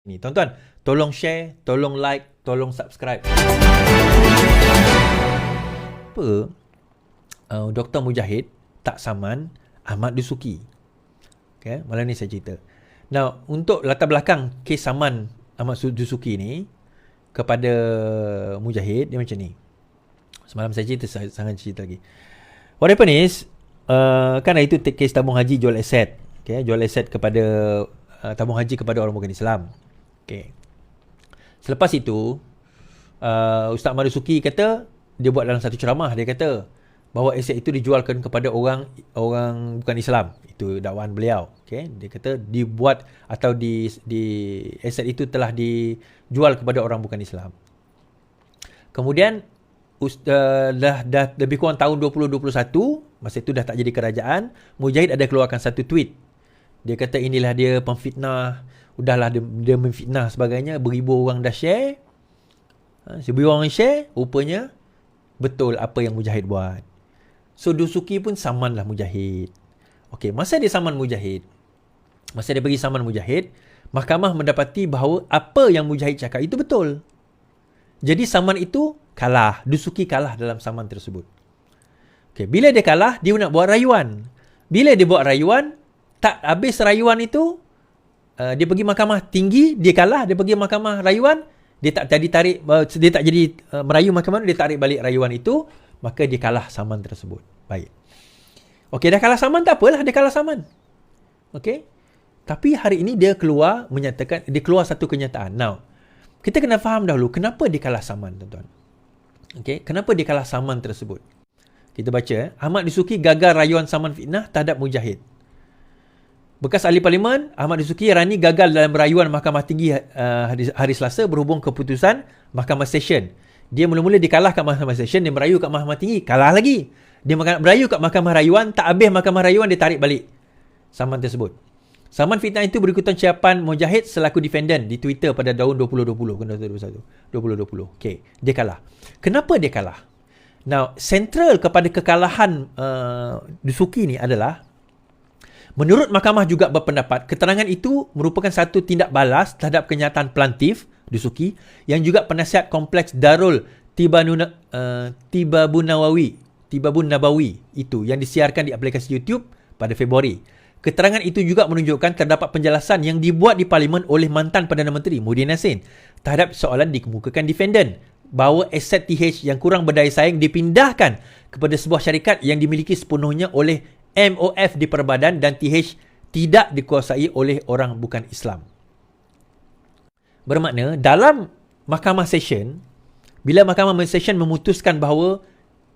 Ni tuan-tuan, tolong share, tolong like, tolong subscribe. Apa Dr. Mujahid tak saman Ahmad Dusuki? Okay, malam ni saya cerita. Now, untuk latar belakang kes saman Ahmad Dusuki ni kepada Mujahid, dia macam ni. Semalam saya cerita, sangat cerita lagi. What happened is, kan itu kes tabung haji jual aset. Okay, jual aset kepada tabung haji kepada orang bukan Islam. Okay. Selepas itu, Ustaz Ahmad Dusuki kata, dia buat dalam satu ceramah, dia kata bahawa aset itu dijualkan kepada orang bukan Islam. Itu dakwaan beliau. Okay. Dia kata dibuat atau di aset itu telah dijual kepada orang bukan Islam. Kemudian dah lebih kurang tahun 2021, masa itu dah tak jadi kerajaan, Mujahid ada keluarkan satu tweet. Dia kata inilah dia pemfitnah, udahlah dia memfitnah sebagainya, beribu orang dah share. Seribu orang share, rupanya betul apa yang Mujahid buat. So Dusuki pun samanlah Mujahid. Okey, masa dia saman Mujahid, masa dia bagi saman Mujahid, mahkamah mendapati bahawa apa yang Mujahid cakap itu betul. Jadi saman itu kalah, Dusuki kalah dalam saman tersebut. Okey, bila dia kalah, dia nak buat rayuan. Bila dia buat rayuan, tak habis rayuan itu, dia pergi mahkamah tinggi, dia kalah, dia pergi mahkamah rayuan, dia tak jadi merayu mahkamah, dia tarik balik rayuan itu, maka dia kalah saman tersebut. Baik. Okey, dah kalah saman tak apalah, dia kalah saman. Okey. Tapi hari ini dia keluar menyatakan, dia keluar satu kenyataan. Now, kita kena faham dahulu kenapa dia kalah saman, tuan-tuan. Okey, kenapa dia kalah saman tersebut? Kita baca, Ahmad Dusuki gagal rayuan saman fitnah terhadap Mujahid. Bekas ahli parlimen Ahmad Dusuki Rani gagal dalam rayuan Mahkamah Tinggi hari Selasa berhubung keputusan Mahkamah Session. Dia mula-mula dikalah kat Mahkamah Session, dia merayu kat Mahkamah Tinggi, kalah lagi. Dia merayu kat Mahkamah Rayuan, tak habis Mahkamah Rayuan, dia tarik balik saman tersebut. Saman fitnah itu berikutan ucapan Mujahid selaku defendant di Twitter pada tahun 2020. Okey, dia kalah. Kenapa dia kalah? Now, sentral kepada kekalahan Dusuki ni adalah, menurut mahkamah juga berpendapat keterangan itu merupakan satu tindak balas terhadap kenyataan plantif Dusuki yang juga penasihat kompleks Darul Tibabun Nabawi itu yang disiarkan di aplikasi YouTube pada Februari. Keterangan itu juga menunjukkan terdapat penjelasan yang dibuat di Parlimen oleh mantan Perdana Menteri Muhyiddin Yassin terhadap soalan dikemukakan defendant bahawa aset TH yang kurang berdaya saing dipindahkan kepada sebuah syarikat yang dimiliki sepenuhnya oleh MOF di Perbadan dan TH tidak dikuasai oleh orang bukan Islam. Bermakna dalam Mahkamah Session, bila Mahkamah Session memutuskan bahawa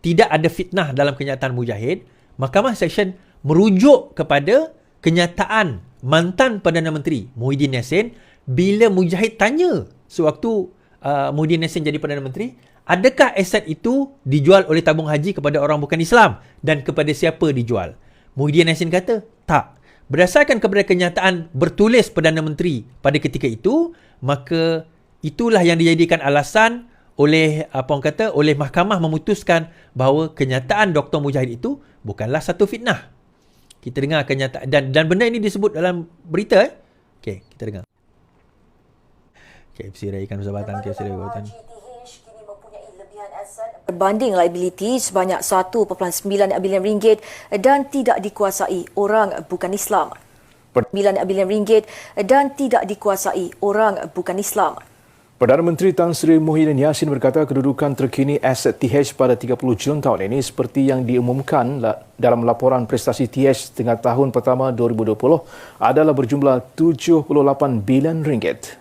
tidak ada fitnah dalam kenyataan Mujahid, Mahkamah Session merujuk kepada kenyataan mantan Perdana Menteri Muhyiddin Yassin bila Mujahid tanya sewaktu Muhyiddin Yassin jadi Perdana Menteri, adakah aset itu dijual oleh tabung haji kepada orang bukan Islam dan kepada siapa dijual? Muhyiddin Yassin kata, tak. Berdasarkan kepada kenyataan bertulis Perdana Menteri pada ketika itu, maka itulah yang dijadikan alasan oleh oleh mahkamah memutuskan bahawa kenyataan Dr. Mujahid itu bukanlah satu fitnah. Kita dengar kenyataan dan benda ini disebut dalam berita. Okey, kita dengar. KFC raikan Jabatan KFC Jabatan. Berbanding liability sebanyak 1.9 bilion ringgit dan tidak dikuasai orang bukan Islam. 9 bilion ringgit dan tidak dikuasai orang bukan Islam. Perdana Menteri Tan Sri Muhyiddin Yassin berkata kedudukan terkini aset TH pada 30 Jun tahun ini seperti yang diumumkan dalam laporan prestasi TH setengah tahun pertama 2020 adalah berjumlah 78 bilion ringgit.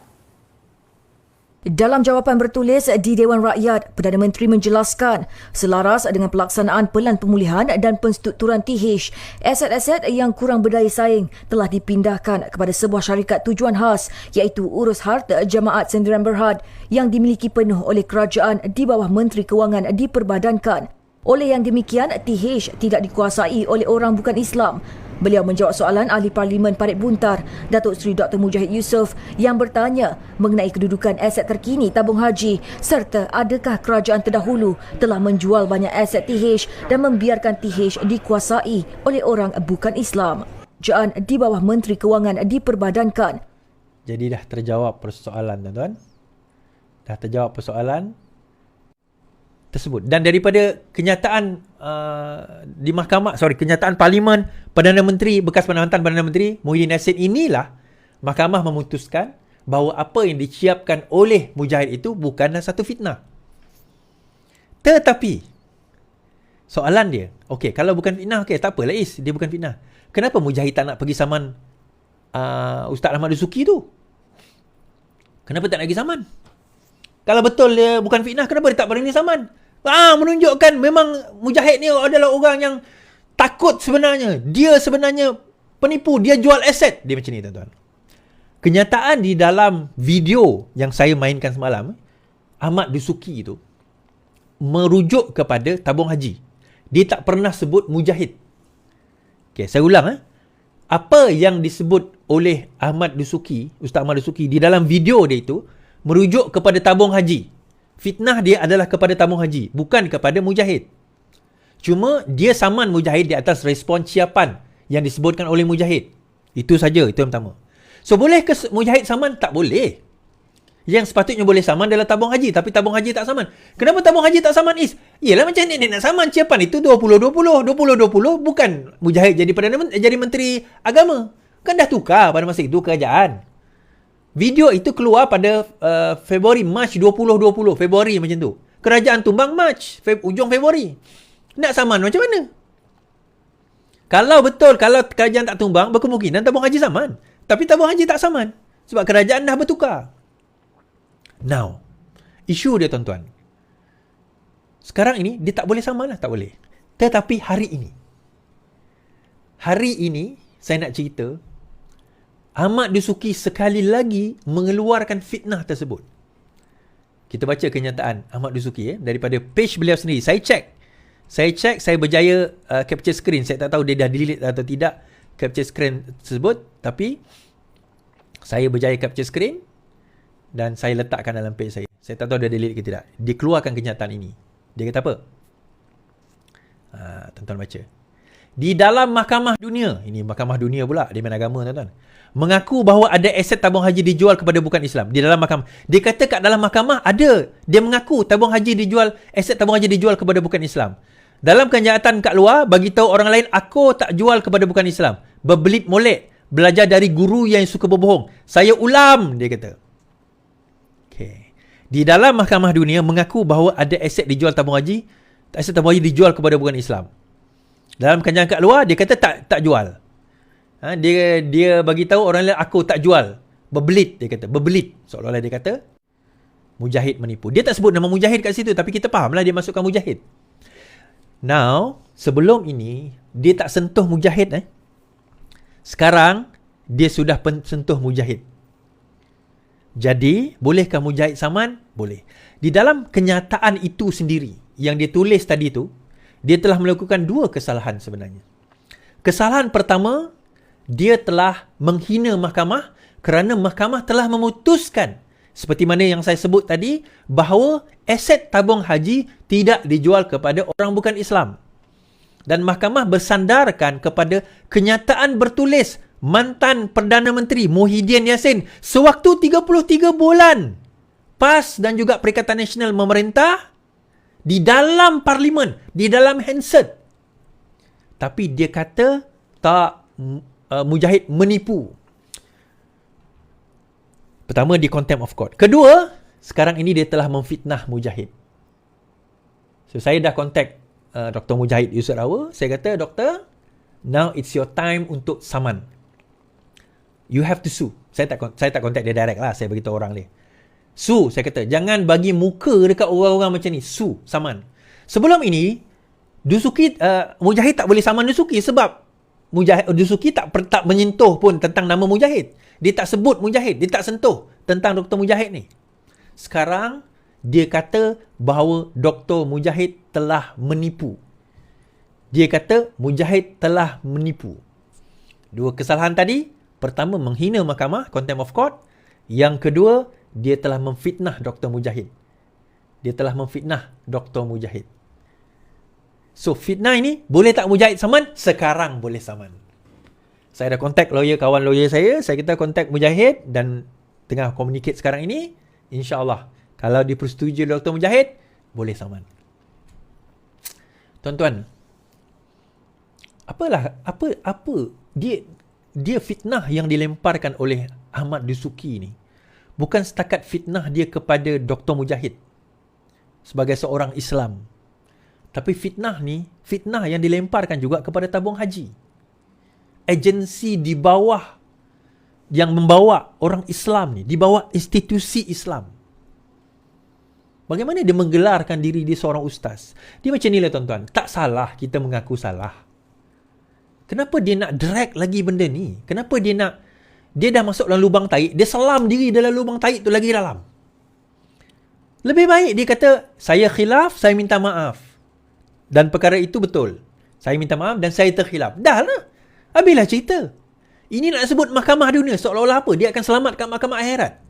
Dalam jawapan bertulis di Dewan Rakyat, Perdana Menteri menjelaskan selaras dengan pelaksanaan pelan pemulihan dan penstrukturan TH, aset-aset yang kurang berdaya saing telah dipindahkan kepada sebuah syarikat tujuan khas iaitu Urus Harta Jamaat Sendirian Berhad yang dimiliki penuh oleh kerajaan di bawah Menteri Kewangan diperbadankan. Oleh yang demikian, TH tidak dikuasai oleh orang bukan Islam. Beliau menjawab soalan Ahli Parlimen Parit Buntar, Datuk Seri Dr. Mujahid Yusof yang bertanya mengenai kedudukan aset terkini tabung haji serta adakah kerajaan terdahulu telah menjual banyak aset TH dan membiarkan TH dikuasai oleh orang bukan Islam. Kerajaan di bawah Menteri Kewangan diperbadankan. Jadi dah terjawab persoalan tuan-tuan. Dah terjawab persoalan tersebut. Dan daripada kenyataan di mahkamah, kenyataan Parlimen, Perdana Menteri, bekas Mantan Perdana Menteri Muhyiddin Yassin, inilah mahkamah memutuskan bahawa apa yang disiapkan oleh Mujahid itu bukanlah satu fitnah. Tetapi soalan dia, okey, kalau bukan fitnah, okey, tak apa Lais, dia bukan fitnah. Kenapa Mujahid tak nak pergi saman Ustaz Ahmad Dusuki tu? Kenapa tak nak pergi saman? Kalau betul dia bukan fitnah, kenapa dia tak berani saman? Menunjukkan memang Mujahid ni adalah orang yang takut sebenarnya. Dia sebenarnya penipu, dia jual aset. Dia macam ni tuan-tuan. Kenyataan di dalam video yang saya mainkan semalam, Ahmad Dusuki itu merujuk kepada tabung haji. Dia tak pernah sebut Mujahid. Okay, saya ulang. Apa yang disebut oleh Ahmad Dusuki, Ustaz Ahmad Dusuki di dalam video dia itu merujuk kepada tabung haji. Fitnah dia adalah kepada tabung haji, bukan kepada Mujahid. Cuma dia saman Mujahid di atas respon siapan yang disebutkan oleh Mujahid. Itu saja, itu yang pertama. So, boleh ke Mujahid saman? Tak boleh. Yang sepatutnya boleh saman adalah tabung haji, tapi tabung haji tak saman. Kenapa tabung haji tak saman, Is? Yelah, macam ni nak saman siapan itu 2020. 2020 bukan Mujahid jadi Menteri Agama. Kan dah tukar pada masa itu kerajaan. Video itu keluar pada Mac 2020. Februari macam tu. Kerajaan tumbang Mac. Ujung Februari. Nak saman macam mana? Kalau betul, kalau kerajaan tak tumbang, berkemungkinan tabung haji saman. Tapi tabung haji tak saman. Sebab kerajaan dah bertukar. Now, isu dia tuan-tuan. Sekarang ini, dia tak boleh saman lah. Tak boleh. Tetapi hari ini, saya nak cerita, Ahmad Dusuki sekali lagi mengeluarkan fitnah tersebut. Kita baca kenyataan Ahmad Dusuki daripada page beliau sendiri. Saya cek, saya berjaya capture screen. Saya tak tahu dia dah delete atau tidak capture screen tersebut. Tapi saya berjaya capture screen dan saya letakkan dalam page saya. Saya tak tahu dia delete ke tidak. Dia keluarkan kenyataan ini. Dia kata apa? Tuan-tuan baca. Di dalam mahkamah dunia, ini mahkamah dunia pula, dia main agama tuan-tuan, mengaku bahawa ada aset tabung haji dijual kepada bukan Islam. Di dalam mahkamah, dia kata kat dalam mahkamah ada, dia mengaku tabung haji dijual, aset tabung haji dijual kepada bukan Islam. Dalam kenyataan kat luar, bagi tahu orang lain, aku tak jual kepada bukan Islam. Berbelit molek, belajar dari guru yang suka berbohong. Saya ulam, dia kata. Okay. Di dalam mahkamah dunia mengaku bahawa ada aset dijual tabung haji, aset tabung haji dijual kepada bukan Islam. Dalam kenyataan kat luar, dia kata tak jual. Dia bagi tahu orang lain, aku tak jual. Berbelit, dia kata. Berbelit. Seolah-olah dia kata Mujahid menipu. Dia tak sebut nama Mujahid kat situ, tapi kita fahamlah dia masukkan Mujahid. Now, sebelum ini dia tak sentuh Mujahid. Sekarang dia sudah sentuh Mujahid. Jadi, bolehkah Mujahid saman? Boleh. Di dalam kenyataan itu sendiri yang dia tulis tadi tu, dia telah melakukan dua kesalahan sebenarnya. Kesalahan pertama, dia telah menghina mahkamah kerana mahkamah telah memutuskan, seperti mana yang saya sebut tadi, bahawa aset tabung haji tidak dijual kepada orang bukan Islam. Dan mahkamah bersandarkan kepada kenyataan bertulis mantan Perdana Menteri Muhyiddin Yassin sewaktu 33 bulan PAS dan juga Perikatan Nasional memerintah di dalam Parlimen, di dalam Hansard. Tapi dia kata tak, Mujahid menipu. Pertama, di contempt of court. Kedua, sekarang ini dia telah memfitnah Mujahid. So, saya dah contact Dr. Mujahid Yusof Rawa. Saya kata, Doktor, now it's your time untuk saman. You have to sue. Saya tak contact dia direct lah. Saya beritahu orang dia. Sue, saya kata. Jangan bagi muka dekat orang-orang macam ni. Sue, saman. Sebelum ini, Dusuki, Mujahid tak boleh saman Dusuki sebab Dusuki tak menyentuh pun tentang nama Mujahid. Dia tak sebut Mujahid. Dia tak sentuh tentang Dr. Mujahid ni. Sekarang, dia kata bahawa Dr. Mujahid telah menipu. Dia kata Mujahid telah menipu. Dua kesalahan tadi. Pertama, menghina mahkamah, contempt of court. Yang kedua, dia telah memfitnah Dr. Mujahid. Dia telah memfitnah Dr. Mujahid. So, fitnah ini, boleh tak Mujahid saman? Sekarang boleh saman. Saya dah contact kawan lawyer saya kata contact Mujahid dan tengah communicate sekarang ini. InsyaAllah kalau dipersetujui Dr. Mujahid, boleh saman. Tuan-tuan, apa dia fitnah yang dilemparkan oleh Ahmad Dusuki ni bukan setakat fitnah dia kepada Dr. Mujahid sebagai seorang Islam. Tapi fitnah yang dilemparkan juga kepada tabung haji. Agensi di bawah yang membawa orang Islam ni, di bawah institusi Islam. Bagaimana dia menggelarkan diri dia seorang ustaz? Dia macam ni lah tuan-tuan. Tak salah kita mengaku salah. Kenapa dia nak drag lagi benda ni? Kenapa dia dah masuk dalam lubang taik, dia selam diri dalam lubang taik tu lagi dalam. Lebih baik dia kata, saya khilaf, saya minta maaf. Dan perkara itu betul. Saya minta maaf dan saya terkhilaf. Dah lah. Habislah cerita. Ini nak sebut mahkamah dunia seolah-olah apa? Dia akan selamatkan mahkamah akhirat.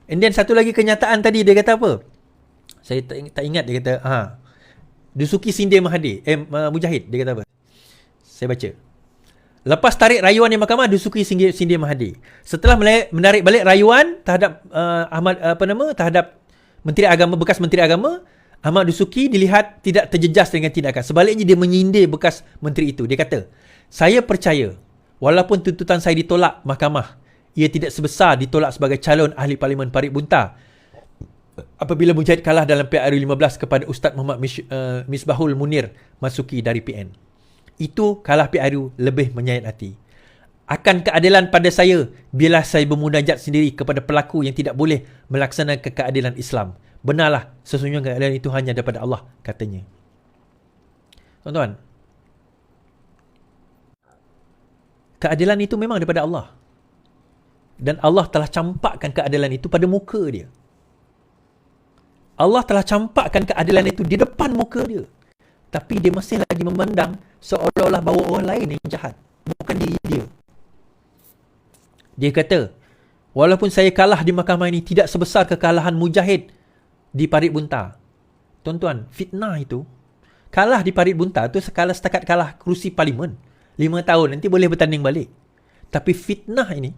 And then satu lagi kenyataan tadi dia kata apa? Saya tak ingat dia kata, Dusuki sindir Mujahid. Dia kata apa? Saya baca. Lepas tarik rayuan di mahkamah, Dusuki sindir Mahathir. Setelah menarik balik rayuan terhadap terhadap bekas Menteri Agama, Ahmad Dusuki dilihat tidak terjejas dengan tindakan. Sebaliknya dia menyindir bekas menteri itu. Dia kata, saya percaya walaupun tuntutan saya ditolak mahkamah, ia tidak sebesar ditolak sebagai calon ahli Parlimen Parit Bunta apabila Mujahid kalah dalam PRU 15 kepada Ustaz Muhammad Misbahul Munir Masuki dari PN. Itu kalah PRU lebih menyayat hati. Akan keadilan pada saya bila saya bermunajat sendiri kepada pelaku yang tidak boleh melaksanakan keadilan Islam. Benarlah, sesungguhnya keadilan itu hanya daripada Allah, katanya. Tuan-tuan, keadilan itu memang daripada Allah. Dan Allah telah campakkan keadilan itu pada muka dia. Allah telah campakkan keadilan itu di depan muka dia. Tapi dia masih lagi memandang seolah-olah bahawa orang lain yang jahat, bukan diri dia. Dia kata, walaupun saya kalah di mahkamah ini tidak sebesar kekalahan Mujahid di Parit Bunta. Tuan-tuan, fitnah itu, kalah di Parit Bunta tu setakat kalah kerusi parlimen. 5 tahun nanti boleh bertanding balik. Tapi fitnah ini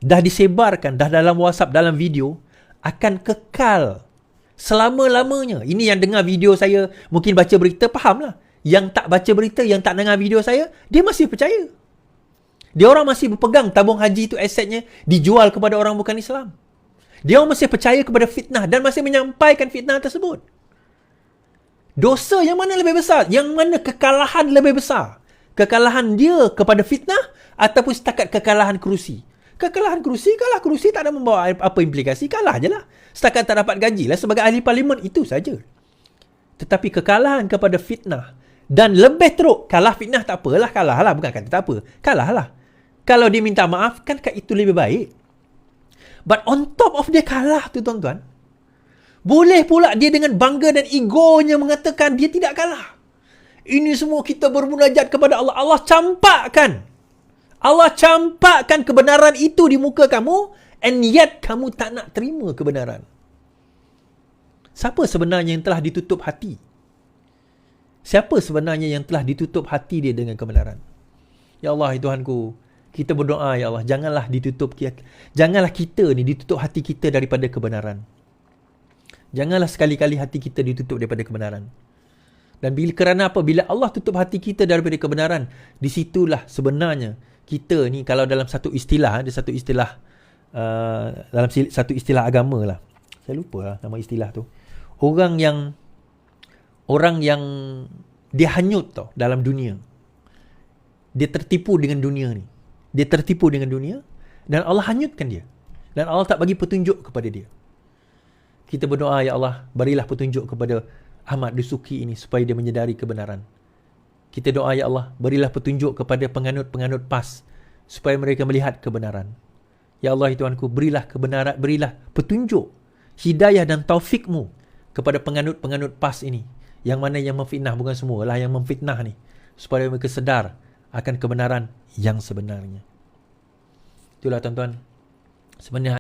dah disebarkan, dah dalam WhatsApp, dalam video, akan kekal selama-lamanya. Ini yang dengar video saya, mungkin baca berita, fahamlah. Yang tak baca berita, yang tak dengar video saya, dia masih percaya. Dia orang masih berpegang tabung haji itu asetnya dijual kepada orang bukan Islam. Dia orang masih percaya kepada fitnah dan masih menyampaikan fitnah tersebut. Dosa yang mana lebih besar? Yang mana kekalahan lebih besar? Kekalahan dia kepada fitnah ataupun setakat kekalahan kerusi? Kekalahan kerusi, kalah kerusi tak ada membawa apa implikasi, kalah je lah. Setakat tak dapat gaji lah sebagai ahli parlimen, itu saja. Tetapi kekalahan kepada fitnah, dan lebih teruk, kalah fitnah tak apalah, kalah lah, bukan kata tak apa, kalah lah. Kalau dia minta maaf, kan itu lebih baik. But on top of dia kalah tu tuan-tuan, boleh pula dia dengan bangga dan egonya mengatakan dia tidak kalah. Ini semua kita bermunajat kepada Allah. Allah campakkan kebenaran itu di muka kamu, and yet kamu tak nak terima kebenaran. Siapa sebenarnya yang telah ditutup hati? Siapa sebenarnya yang telah ditutup hati dia dengan kebenaran? Ya Allah, ya Tuhanku, kita berdoa, ya Allah, janganlah kita ni ditutup hati kita daripada kebenaran. Janganlah sekali-kali hati kita ditutup daripada kebenaran. Dan kerana apa? Bila Allah tutup hati kita daripada kebenaran, di situlah sebenarnya kita ni, kalau dalam satu istilah, ada satu istilah dalam satu istilah agama lah, saya lupa lah nama istilah tu, orang yang dia hanyut tau dalam dunia, dia tertipu dengan dunia ni, dan Allah hanyutkan dia, dan Allah tak bagi petunjuk kepada dia. Kita berdoa, ya Allah, berilah petunjuk kepada Ahmad Dusuki ini supaya dia menyedari kebenaran. Kita doa, ya Allah, berilah petunjuk kepada penganut-penganut PAS supaya mereka melihat kebenaran. Ya Allah, ya Tuhanku, berilah kebenaran, berilah petunjuk, hidayah dan taufikmu kepada penganut-penganut PAS ini, yang mana yang memfitnah, bukan semua lah yang memfitnah ni, supaya mereka sedar akan kebenaran yang sebenarnya. Itulah tuan-tuan, sebenarnya